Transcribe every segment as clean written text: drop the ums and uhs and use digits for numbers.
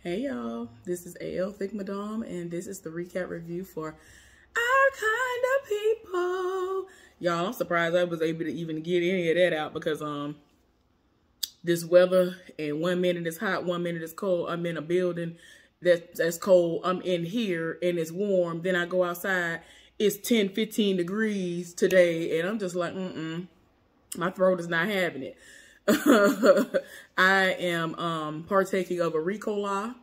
Hey y'all, this is AL Thick Madame, and this is the recap review for Our Kind of People. Y'all, I'm surprised I was able to even get any of that out because this weather, and 1 minute it's hot, 1 minute it's cold. I'm in a building that's cold. I'm in here and it's warm. Then I go outside, it's 10, 15 degrees today, and I'm just like, my throat is not having it. I am partaking of a Ricola,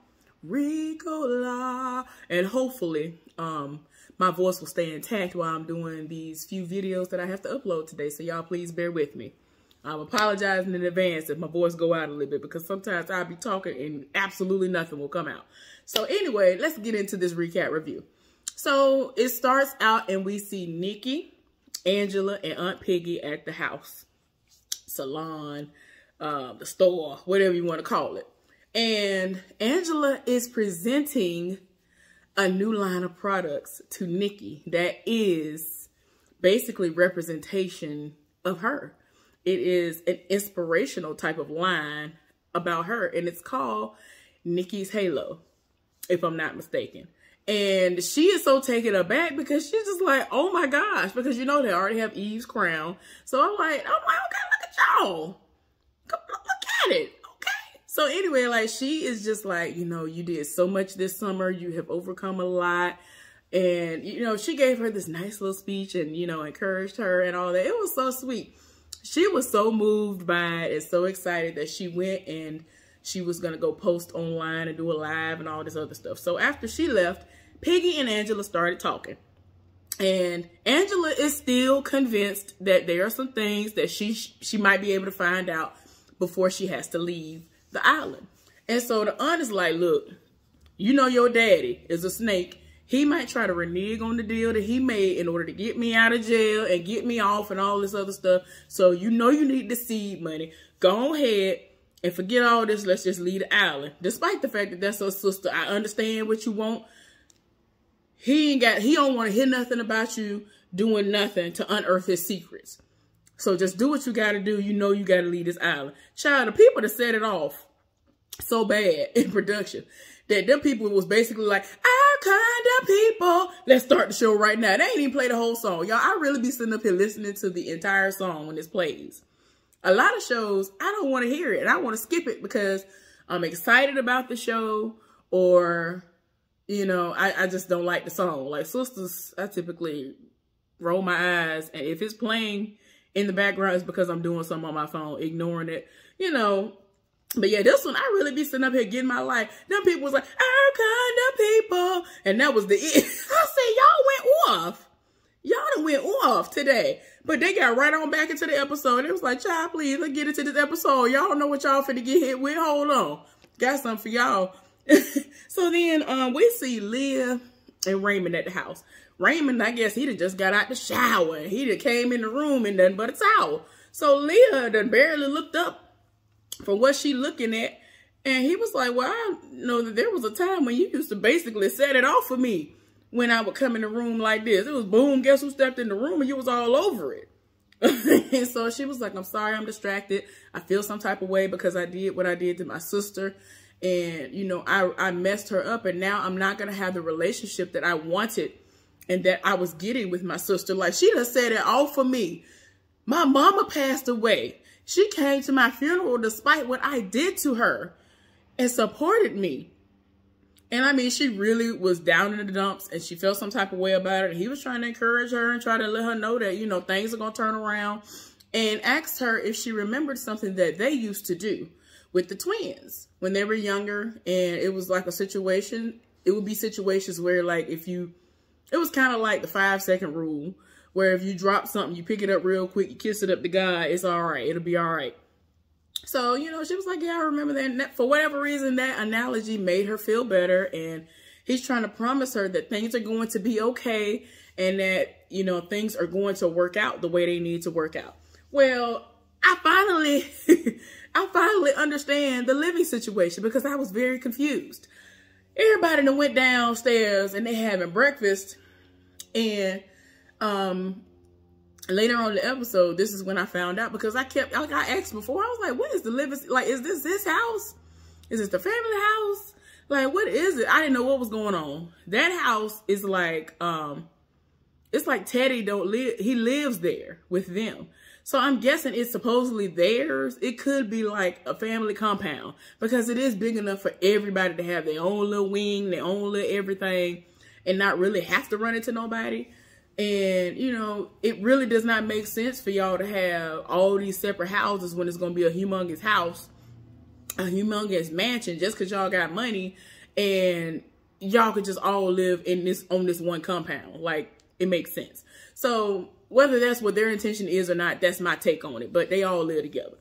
and hopefully my voice will stay intact while I'm doing these few videos that I have to upload today. So y'all please bear with me. I'm apologizing in advance if my voice go out a little bit because sometimes I'll be talking and absolutely nothing will come out. So anyway, let's get into this recap review. So it starts out and we see Nikki, Angela, and Aunt Peggy at the house. Salon, the store, whatever you want to call it. And Angela is presenting a new line of products to Nikki that is basically representation of her. It is an inspirational type of line about her, and it's called Nikki's Halo, if I'm not mistaken. And she is so taken aback because she's just like, oh my gosh, because you know they already have Eve's crown. So I'm like, okay, look at y'all. Look at it. Okay. So anyway, like she is just like, you know, you did so much this summer. You have overcome a lot. And, you know, she gave her this nice little speech and, you know, encouraged her and all that. It was so sweet. She was so moved by it and so excited that she went and she was going to go post online and do a live and all this other stuff. So after she left, Peggy and Angela started talking. And Angela is still convinced that there are some things that she might be able to find out before she has to leave the island. And so the aunt is like, look, you know your daddy is a snake. He might try to renege on the deal that he made in order to get me out of jail and get me off and all this other stuff. So you know you need the seed money. Go ahead and forget all this. Let's just leave the island. Despite the fact that that's her sister, I understand what you want. He don't want to hear nothing about you doing nothing to unearth his secrets. So just do what you got to do. You know you got to leave this island. Child, the people that set it off so bad in production that them people was basically like, our kind of people. Let's start the show right now. They ain't even play the whole song. Y'all, I really be sitting up here listening to the entire song when this plays. A lot of shows, I don't want to hear it. And I want to skip it because I'm excited about the show or, you know, I just don't like the song. Like Sisters, I typically roll my eyes. And if it's playing in the background, it's because I'm doing something on my phone, ignoring it, you know. But yeah, this one, I really be sitting up here getting my life. Them people was like, our kind of people. And that was the end. I said, y'all went off. Y'all done went off today. But they got right on back into the episode. It was like, child, please, let's get into this episode. Y'all don't know what y'all finna get hit with. Hold on. Got something for y'all. So then we see Leah and Raymond at the house. Raymond, I guess he done just got out the shower. He done came in the room and nothing but a towel. So Leah done barely looked up for what she looking at. And he was like, well, I know that there was a time when you used to basically set it off for me when I would come in the room like this. It was boom, guess who stepped in the room, and you was all over it. And so she was like, I'm sorry, I'm distracted. I feel some type of way because I did what I did to my sister. And, you know, I messed her up. And now I'm not going to have the relationship that I wanted and that I was getting with my sister. Like, she done set it all for me. My mama passed away. She came to my funeral despite what I did to her and supported me. And I mean, she really was down in the dumps and she felt some type of way about it. And he was trying to encourage her and try to let her know that, you know, things are going to turn around, and asked her if she remembered something that they used to do with the twins when they were younger. And it was like a situation. It would be situations where, like, it was kind of like the 5-second rule, where if you drop something, you pick it up real quick, you kiss it up to God, it's all right. It'll be all right. So, you know, she was like, yeah, I remember that. And for whatever reason, that analogy made her feel better. And he's trying to promise her that things are going to be okay and that, you know, things are going to work out the way they need to work out. Well, I finally understand the living situation because I was very confused. Everybody that went downstairs and they having breakfast, and later on in the episode, this is when I found out because I asked before, I was like, what is the living, like, is this his house? Is this the family house? Like, what is it? I didn't know what was going on. That house is like, it's like Teddy don't live, he lives there with them. So I'm guessing it's supposedly theirs. It could be like a family compound because it is big enough for everybody to have their own little wing, their own little everything, and not really have to run into nobody. And, you know, it really does not make sense for y'all to have all these separate houses when it's going to be a humongous house, a humongous mansion, just because y'all got money and y'all could just all live in this, on this one compound. Like, it makes sense. So whether that's what their intention is or not, that's my take on it. But they all live together.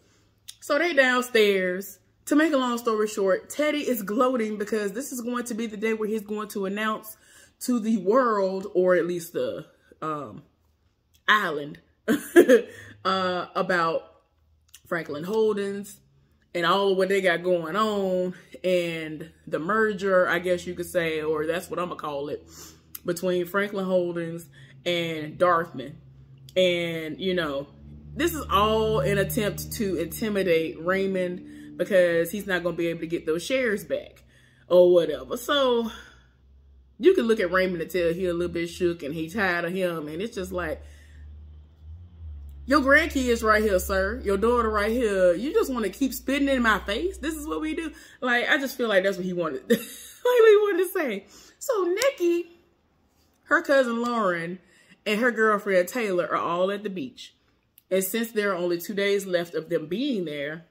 So they downstairs. To make a long story short, Teddy is gloating because this is going to be the day where he's going to announce to the world, or at least the island, about Franklin Holdings and all of what they got going on and the merger, I guess you could say, or that's what I'm going to call it, between Franklin Holdings and Darthman. And, you know, this is all an attempt to intimidate Raymond because he's not going to be able to get those shares back or whatever. So you can look at Raymond and tell he's a little bit shook and he's tired of him. And it's just like, your grandkids right here, sir. Your daughter right here. You just want to keep spitting in my face? This is what we do? Like, I just feel like that's what he wanted. Like what he wanted to say. So Nikki, her cousin Lauren, and her girlfriend Taylor are all at the beach. And since there are only 2 days left of them being there,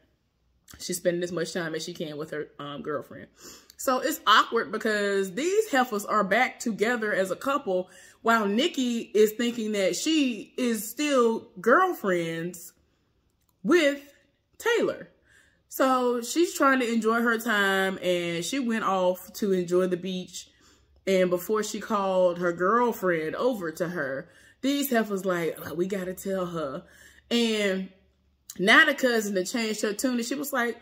she's spending as much time as she can with her girlfriend. So it's awkward because these heifers are back together as a couple while Nikki is thinking that she is still girlfriends with Taylor. So she's trying to enjoy her time and she went off to enjoy the beach. And before she called her girlfriend over to her, these heifers like, oh, we got to tell her. And now the cousin that changed her tune and she was like,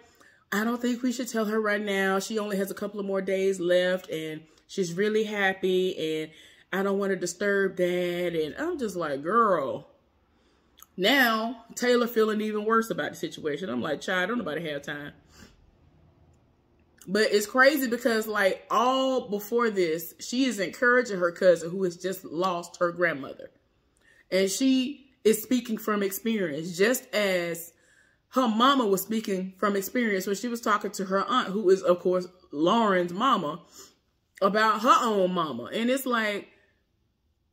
I don't think we should tell her right now. She only has a couple of more days left and she's really happy and I don't want to disturb that. And I'm just like, girl. Now Taylor feeling even worse about the situation. I'm like, child, don't nobody have time. But it's crazy because like all before this, she is encouraging her cousin who has just lost her grandmother. And she is speaking from experience, just as her mama was speaking from experience when she was talking to her aunt, who is, of course, Lauren's mama, about her own mama. And it's like,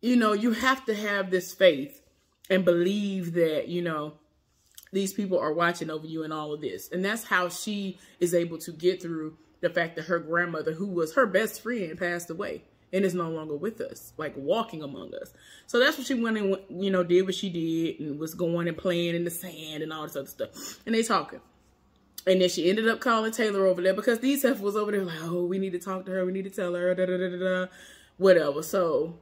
you know, you have to have this faith and believe that, you know, these people are watching over you and all of this. And that's how she is able to get through the fact that her grandmother, who was her best friend, passed away and is no longer with us, like walking among us. So that's what she went and, you know, did what she did and was going and playing in the sand and all this other stuff. And they talking. And then she ended up calling Taylor over there because these heifers was over there like, oh, we need to talk to her. We need to tell her, da, da, da, da, da, whatever. So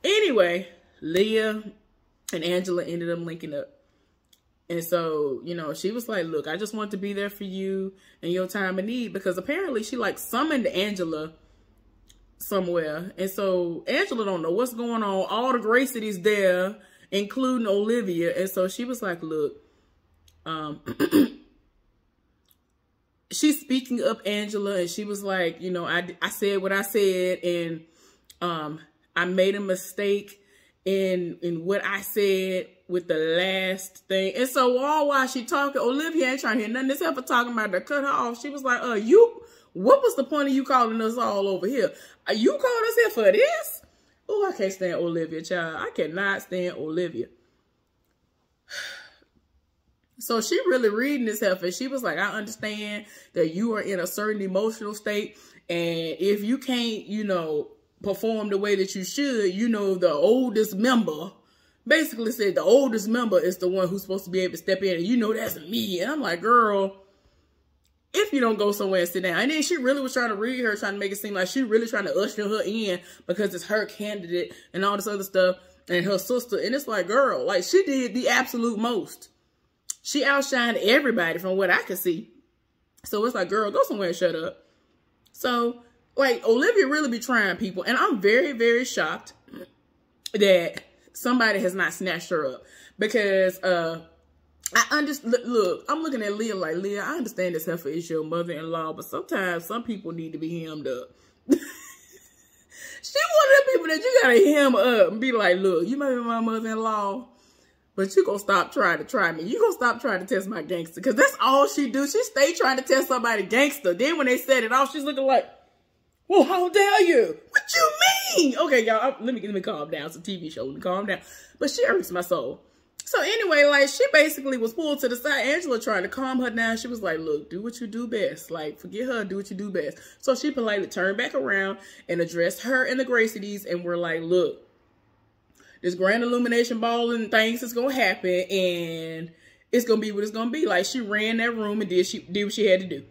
anyway, Leah and Angela ended up linking up. And so, you know, she was like, look, I just want to be there for you in your time of need. Because apparently she like summoned Angela somewhere. And so Angela don't know what's going on. All the Grey City's there, including Olivia. And so she was like, look, she's speaking up Angela. And she was like, you know, I said what I said. And I made a mistake in what I said with the last thing. And so all while she talking, Olivia ain't trying to hear nothing. This heifer talking about to cut her off. She was like, what was the point of you calling us all over here? You called us here for this? Oh, I can't stand Olivia, child. I cannot stand Olivia. So she really reading this heifer. She was like, I understand that you are in a certain emotional state. And if you can't, you know, perform the way that you should, you know, the oldest member basically said the oldest member is the one who's supposed to be able to step in, and you know that's me. And I'm like, girl, if you don't go somewhere and sit down. And then she really was trying to read her, trying to make it seem like she really trying to usher her in because it's her candidate and all this other stuff and her sister. And it's like, girl, like she did the absolute most. She outshined everybody from what I could see. So it's like, girl, go somewhere and shut up. So like Olivia really be trying people. And I'm very, very shocked that somebody has not snatched her up because I understand. Look, I'm looking at Leah like, Leah, I understand this heifer is your mother-in-law, but sometimes some people need to be hemmed up. She one of the people that you gotta hem up and be like, look, you might be my mother-in-law, but you gonna stop trying to try me. You gonna stop trying to test my gangster. Because that's all she do. She stay trying to test somebody gangster. Then when they set it off, she's looking like, well, how dare you? What you mean? Okay, y'all, let me calm down. It's a TV show. Let me calm down. But she irks my soul. So anyway, like, she basically was pulled to the side. Angela trying to calm her down. She was like, look, do what you do best. Like, forget her, do what you do best. So she politely turned back around and addressed her and the Gracies and were like, look, this grand illumination ball and things is going to happen and it's going to be what it's going to be. Like, she ran that room and did what she had to do.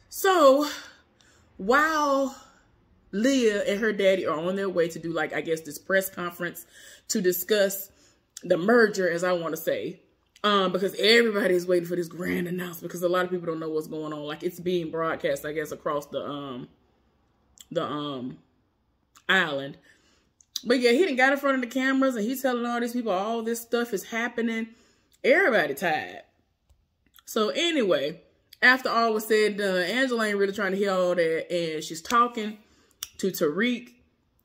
So while Leah and her daddy are on their way to do, like, I guess this press conference to discuss the merger, as I want to say, because everybody is waiting for this grand announcement because a lot of people don't know what's going on. Like, it's being broadcast, I guess, across the island. But yeah, he done got in front of the cameras and he's telling all these people all this stuff is happening. Everybody tired. So anyway, after all was said and done, Angela ain't really trying to hear all that, and she's talking to Tariq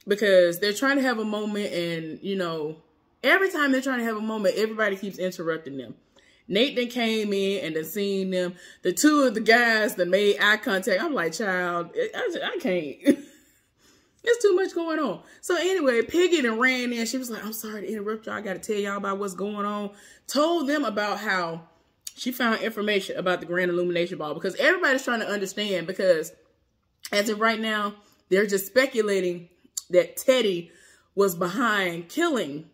because they're trying to have a moment, and you know, every time they're trying to have a moment, everybody keeps interrupting them. Nate then came in and then seen them. The two of the guys that made eye contact, I'm like, child, I can't. There's too much going on. So anyway, Piggy then ran in. She was like, I'm sorry to interrupt y'all. I got to tell y'all about what's going on. Told them about how she found information about the Grand Illumination Ball because everybody's trying to understand, because as of right now, they're just speculating that Teddy was behind killing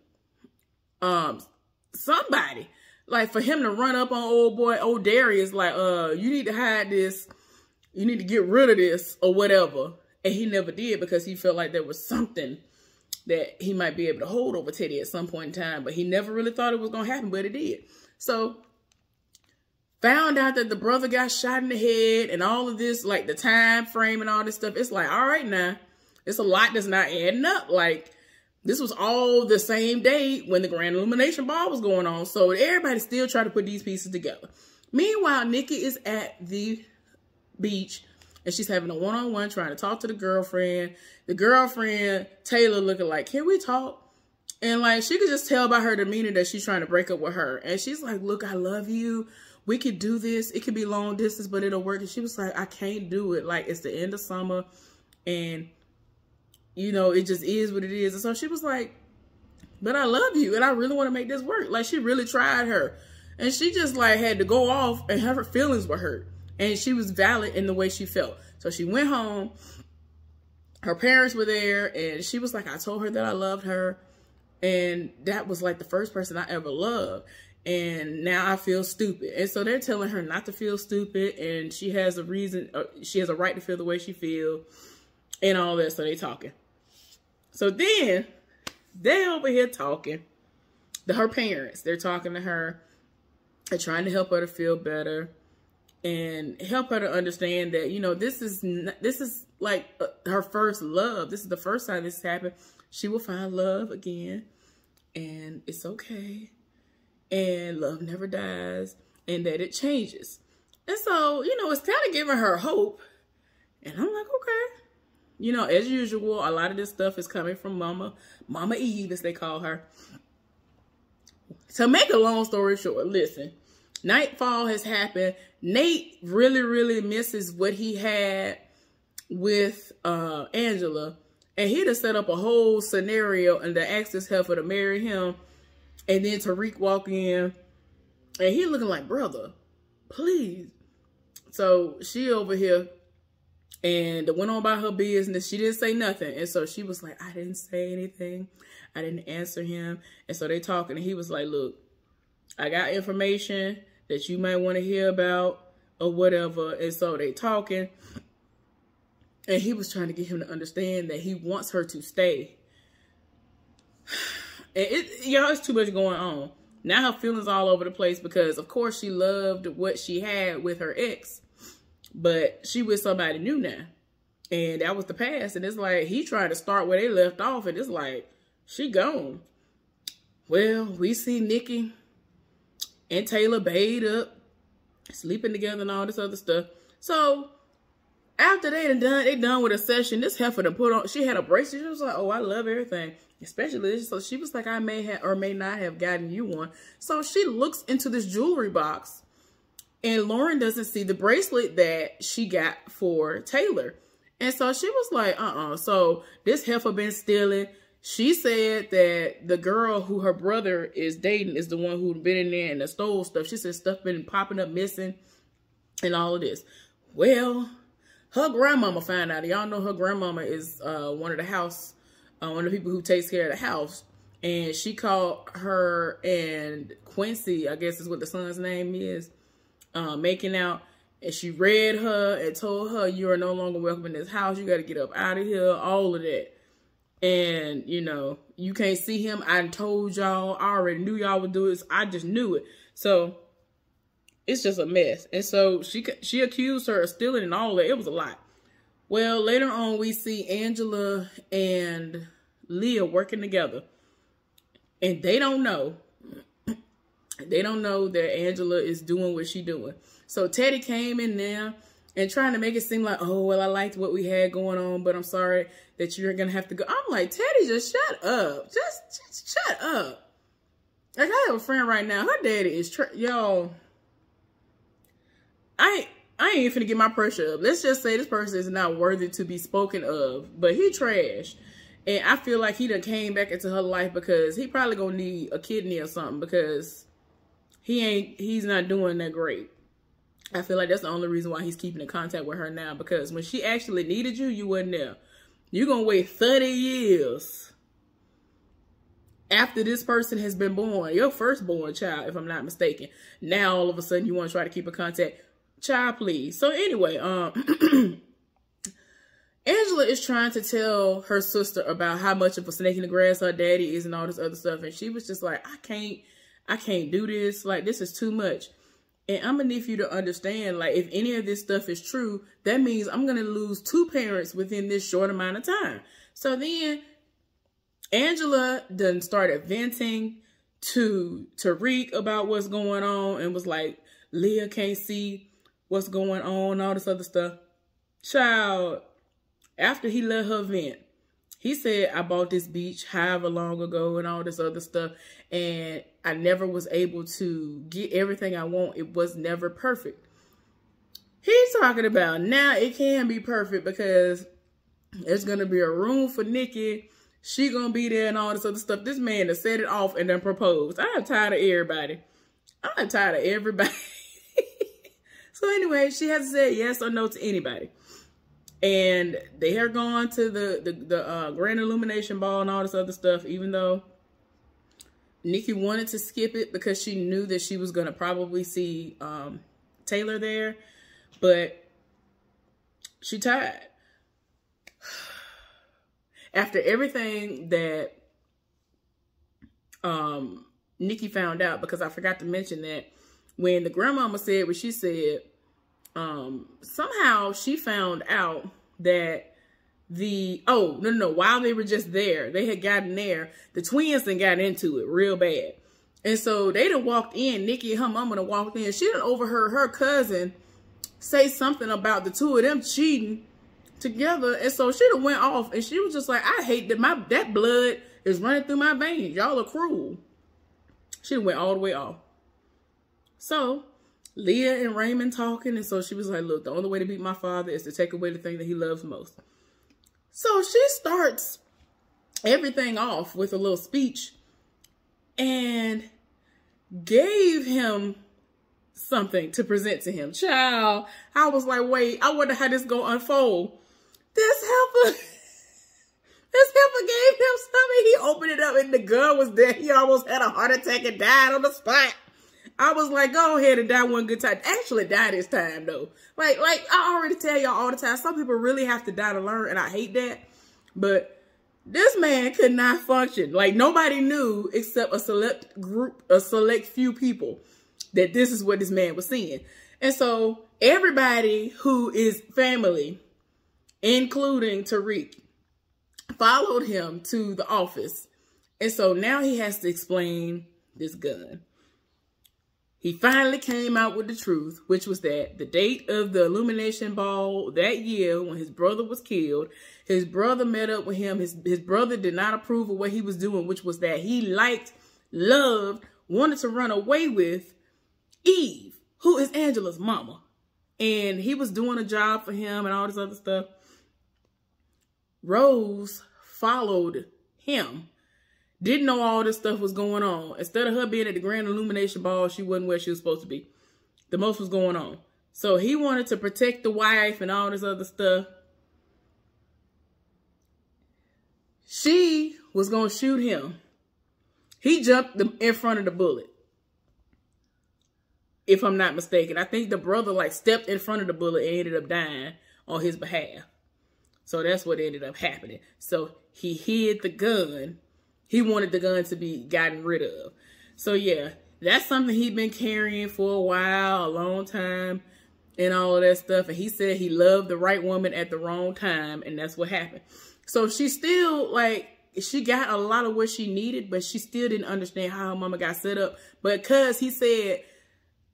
somebody. Like, for him to run up on old boy old Darius, like, you need to hide this, you need to get rid of this or whatever. And he never did because he felt like there was something that he might be able to hold over Teddy at some point in time, but he never really thought it was going to happen, but it did. So found out that the brother got shot in the head and all of this, like the time frame and all this stuff. It's like, all right, now it's a lot that's not adding up. Like, this was all the same day when the Grand Illumination Ball was going on. So everybody still trying to put these pieces together. Meanwhile, Nikki is at the beach and she's having a one-on-one trying to talk to the girlfriend. The girlfriend, Taylor, looking like, can we talk? And like, she could just tell by her demeanor that she's trying to break up with her. And she's like, look, I love you. We could do this. It could be long distance, but it'll work. And she was like, I can't do it. Like, it's the end of summer and you know, it just is what it is. And so she was like, but I love you and I really want to make this work. Like, she really tried her. And she just like had to go off and her feelings were hurt. And she was valid in the way she felt. So she went home. Her parents were there and she was like, I told her that I loved her. And that was like the first person I ever loved. And now I feel stupid. And so they're telling her not to feel stupid. And she has a reason, she has a right to feel the way she feels and all that. So they talking. So then they over here talking to her parents. They're talking to her. They're trying to help her to feel better and help her to understand that, you know, this is like her first love. This is the first time this happened. She will find love again and it's okay. And love never dies and that it changes. And so, you know, it's kind of giving her hope. And I'm like, okay. You know, as usual, a lot of this stuff is coming from Mama Eve, as they call her. To make a long story short, listen, nightfall has happened. Nate really, really misses what he had with Angela. And he'd have set up a whole scenario and to ask this heifer to marry him. And then Tariq walk in. And he looking like, brother, please. So she over here and went on about her business. She didn't say nothing. And so she was like, I didn't say anything. I didn't answer him. And so they talking and he was like, look, I got information that you might want to hear about or whatever. And so they talking. And he was trying to get him to understand that he wants her to stay. And y'all, it's too much going on. Now her feelings all over the place because, of course, she loved what she had with her ex. But she with somebody new now. And that was the past. And it's like, he tried to start where they left off. And it's like, she gone. Well, we see Nikki and Taylor bayed up, sleeping together and all this other stuff. So after they done with a session, this heifer to put on, she had a bracelet. She was like, oh, I love everything, especially this. So she was like, I may have or may not have gotten you one. So she looks into this jewelry box, and Lauren doesn't see the bracelet that she got for Taylor. And so she was like, so this heifer been stealing. She said that the girl who her brother is dating is the one who'd been in there and stole stuff. She said stuff been popping up missing and all of this. Well, her grandmama found out. Y'all know her grandmama is one of the people who takes care of the house. And she called her and Quincy, I guess is what the son's name is, making out. And she read her and told her, you are no longer welcome in this house. You got to get up out of here, all of that. And, you know, you can't see him. I told y'all, I already knew y'all would do this. I just knew it. So it's just a mess. And so she accused her of stealing and all that. It was a lot. Well, later on, we see Angela and Leah working together. And they don't know. They don't know that Angela is doing what she's doing. So Teddy came in there and trying to make it seem like, oh, well, I liked what we had going on, but I'm sorry that you're going to have to go. I'm like, Teddy, just shut up. Just shut up. Like, I have a friend right now. Her daddy is, y'all, I ain't even finna get my pressure up. Let's just say this person is not worthy to be spoken of, but he trash. And I feel like he done came back into her life because he probably gonna need a kidney or something because he's not doing that great. I feel like that's the only reason why he's keeping in contact with her now, because when she actually needed you, you wasn't there. You're going to wait 30 years after this person has been born, your firstborn child, if I'm not mistaken. Now, all of a sudden, you want to try to keep in contact. Child, please. So anyway, Angela is trying to tell her sister about how much of a snake in the grass her daddy is and all this other stuff. And she was just like, I can't do this. Like, this is too much. And I'm going to need you to understand, like, if any of this stuff is true, that means I'm going to lose 2 parents within this short amount of time. So then Angela done started venting to Tariq about what's going on and was like, Leah can't see what's going on, all this other stuff. Child, after he let her vent, he said, I bought this beach however long ago and all this other stuff, and I never was able to get everything I want. It was never perfect. He's talking about now it can be perfect because there's going to be a room for Nikki. She going to be there and all this other stuff. This man has set it off and then proposed. I'm tired of everybody. I'm tired of everybody. So anyway, she hasn't said yes or no to anybody. And they are going to the Grand Illumination Ball and all this other stuff, even though Nikki wanted to skip it because she knew that she was going to probably see Taylor there. But she tired. After everything that Nikki found out, because I forgot to mention that when the grandmama said what she said, somehow she found out that while they were just there, they had gotten there, the twins done got into it real bad. And so they done walked in, Nikki and her mama done walked in. She done overheard her cousin say something about the two of them cheating together. And so she done went off and she was just like, I hate that that blood is running through my veins. Y'all are cruel. She done went all the way off. So Leah and Raymond talking, and so she was like, look, the only way to beat my father is to take away the thing that he loves most. So she starts everything off with a little speech and gave him something to present to him. Child, I was like, wait, I wonder how this gonna unfold. This heifer gave him something. He opened it up and the gun was there. He almost had a heart attack and died on the spot. I was like, go ahead and die one good time. Actually die this time though. Like I already tell y'all all the time, some people really have to die to learn, and I hate that. But this man could not function. Like nobody knew except a select few people that this is what this man was seeing. And so everybody who is family, including Tariq, followed him to the office. And so now he has to explain this gun. he finally came out with the truth, which was that the date of the Illumination Ball that year when his brother was killed, his brother met up with him. His brother did not approve of what he was doing, which was that he liked, loved, wanted to run away with Eve, who is Angela's mama. And he was doing a job for him and all this other stuff. Rose followed him. Didn't know all this stuff was going on. Instead of her being at the Grand Illumination Ball, she wasn't where she was supposed to be. The most was going on. So he wanted to protect the wife and all this other stuff. She was going to shoot him. He jumped in front of the bullet. If I'm not mistaken. I think the brother like stepped in front of the bullet and ended up dying on his behalf. So that's what ended up happening. So he hid the gun. He wanted the gun to be gotten rid of. So yeah, that's something he'd been carrying for a while, a long time, and all of that stuff. And he said he loved the right woman at the wrong time, and that's what happened. So she still, like, she got a lot of what she needed, but she still didn't understand how her mama got set up. But because he said,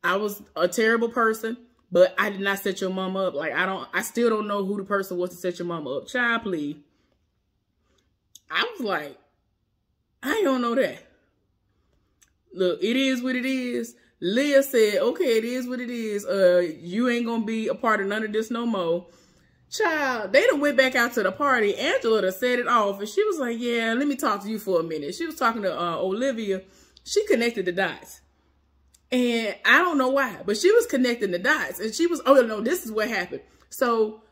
I was a terrible person, but I did not set your mama up. Like, I still don't know who the person was to set your mama up. Child, please. I was like, I don't know that. Look, it is what it is. Leah said, okay, it is what it is. You ain't gonna be a part of none of this no more. Child, they done went back out to the party. Angela done set it off, and she was like, yeah, let me talk to you for a minute. She was talking to Olivia. She connected the dots. And I don't know why, but she was connecting the dots. And she was, oh, no, this is what happened. So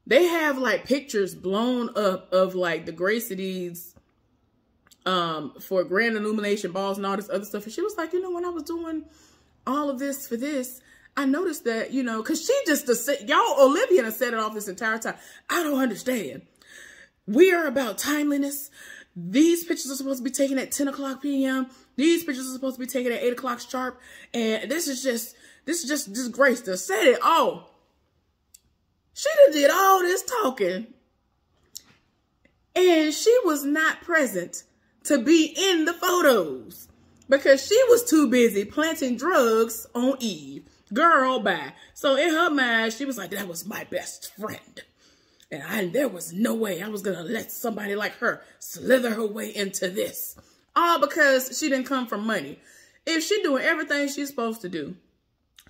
they have, like, pictures blown up of, like, the Gracie for Grand Illumination Balls and all this other stuff. And she was like, you know, when I was doing all of this for this, I noticed that, you know, because she just, y'all, Olivia done set it off this entire time. I don't understand. We are about timeliness. These pictures are supposed to be taken at 10 o'clock p.m. These pictures are supposed to be taken at 8 o'clock sharp. And this is just Grace to set it off. She done did all this talking. And she was not present to be in the photos because she was too busy planting drugs on Eve. Girl, bye. So in her mind, she was like, that was my best friend. And there was no way I was going to let somebody like her slither her way into this. All because she didn't come from money. If she doing everything she's supposed to do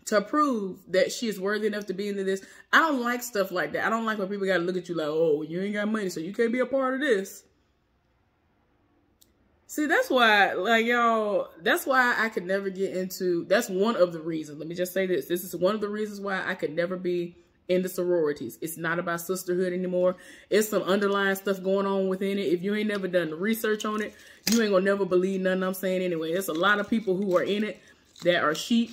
to prove that she is worthy enough to be into this, I don't like stuff like that. I don't like when people got to look at you like, oh, you ain't got money, so you can't be a part of this. See, that's why, like, y'all, that's why I could never get into, that's one of the reasons. Let me just say this. This is one of the reasons why I could never be in the sororities. It's not about sisterhood anymore. It's some underlying stuff going on within it. If you ain't never done the research on it, you ain't gonna never believe nothing I'm saying anyway. There's a lot of people who are in it that are sheep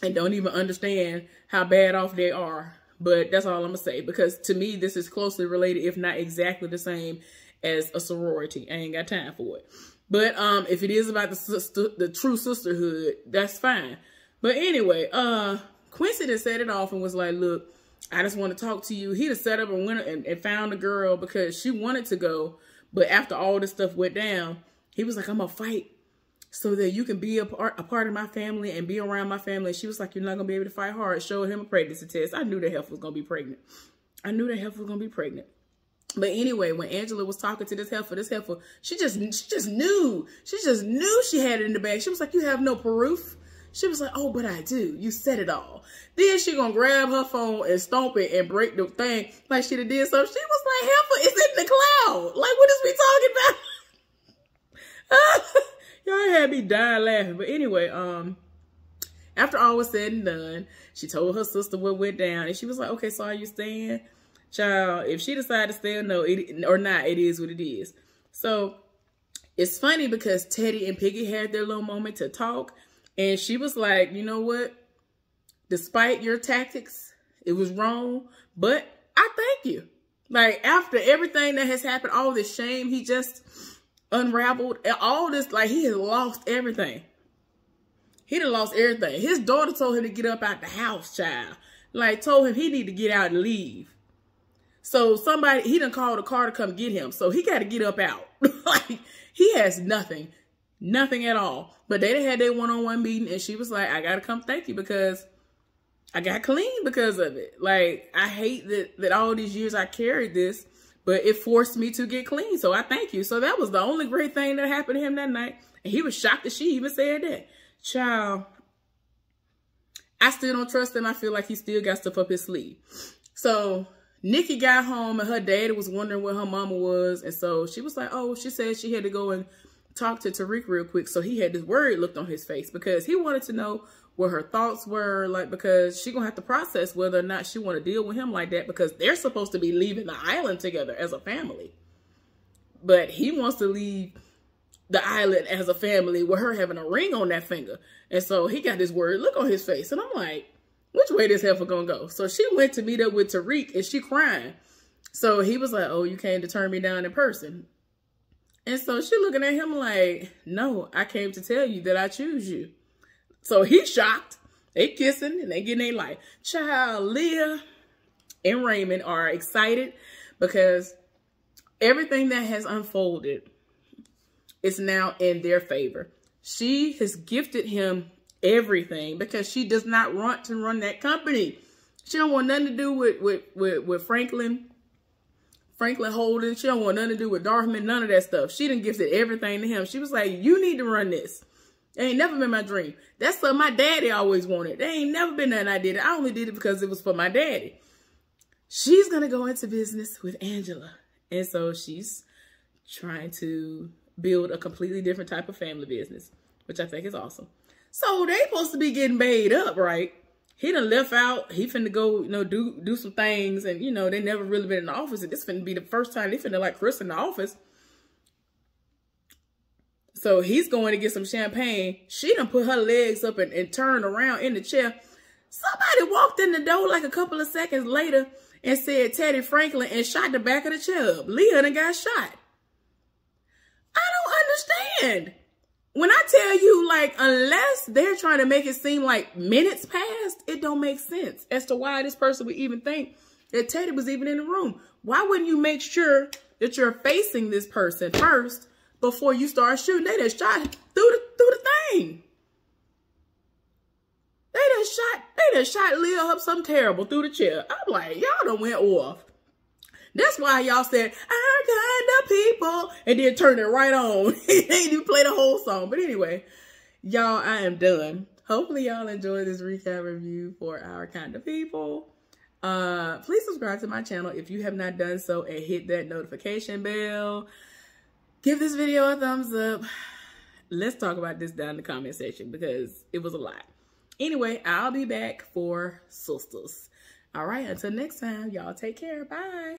and don't even understand how bad off they are. But that's all I'm gonna say, because to me, this is closely related, if not exactly the same as a sorority. I ain't got time for it. But if it is about the true sisterhood, that's fine. But anyway, Quincy just set it off and was like, look, I just want to talk to you. He just set up and went and found a girl because she wanted to go. But after all this stuff went down, he was like, I'm going to fight so that you can be a part of my family and be around my family. And she was like, you're not going to be able to fight hard. Showed him a pregnancy test. I knew that heifer was going to be pregnant. I knew that heifer was going to be pregnant. But anyway, when Angela was talking to this heifer, she just knew. She just knew she had it in the bag. She was like, you have no proof. She was like, oh, but I do. You said it all. Then she gonna grab her phone and stomp it and break the thing like she did something. She was like, heifer is in the cloud. Like, what is we talking about? Y'all had me dying laughing. But anyway, after all was said and done, she told her sister what went down. And she was like, okay, so are you staying? Child, if she decided to stay or not, it is what it is. So it's funny because Teddy and Piggy had their little moment to talk. And she was like, you know what? Despite your tactics, it was wrong. But I thank you. Like, after everything that has happened, all this shame he just unraveled, all this, like, he has lost everything. He done lost everything. His daughter told him to get up out the house, child. Like, told him he need to get out and leave. So he done called a car to come get him. So he got to get up out. Like, he has nothing. Nothing at all. But they had their one-on-one meeting, and she was like, I got to come thank you because I got clean because of it. Like, I hate that all these years I carried this, but it forced me to get clean. So I thank you. So that was the only great thing that happened to him that night. And he was shocked that she even said that. Child, I still don't trust him. I feel like he still got stuff up his sleeve. So Nikki got home and her daddy was wondering where her mama was. And so she was like, oh, she said she had to go and talk to Tariq real quick. So he had this worried look on his face because he wanted to know what her thoughts were, like, because she gonna have to process whether or not she want to deal with him like that, because they're supposed to be leaving the island together as a family. But he wants to leave the island as a family with her having a ring on that finger. And so he got this worried look on his face. And I'm like, which way this heifer gonna go? So she went to meet up with Tariq and she crying. So he was like, oh, you came to turn me down in person. And so she looking at him like, no, I came to tell you that I choose you. So he's shocked. They kissing and they getting their life. Child, Leah and Raymond are excited because everything that has unfolded is now in their favor. She has gifted him everything because she does not want to run that company. She don't want nothing to do with Franklin Holdings. She don't want nothing to do with Darthman, none of that stuff. She done gifted everything to him. She was like, you need to run this. It ain't never been my dream. That's something my daddy always wanted. They ain't never been nothing I did it. I only did it because it was for my daddy. She's going to go into business with Angela. And so she's trying to build a completely different type of family business, which I think is awesome. So they supposed to be getting made up, right? He done left out. He finna go, do some things. And, they never really been in the office. And this finna be the first time they finna like Chris in the office. So he's going to get some champagne. She done put her legs up and turned around in the chair. Somebody walked in the door like a couple of seconds later and said Teddy Franklin and shot the back of the chair up. Leah done got shot. I don't understand. When I tell you, like, unless they're trying to make it seem like minutes passed, it don't make sense as to why this person would even think that Teddy was even in the room. Why wouldn't you make sure that you're facing this person first before you start shooting? They just shot through the thing. They just shot Leah up something terrible through the chair. I'm like, y'all done went off. That's why y'all said, our kind of people, and then turned it right on. They didn't even play the whole song. But anyway, y'all, I am done. Hopefully y'all enjoyed this recap review for Our Kind of People. Please subscribe to my channel if you have not done so and hit that notification bell. Give this video a thumbs up. Let's talk about this down in the comment section because it was a lot. Anyway, I'll be back for Sisters. All right, until next time, y'all take care. Bye.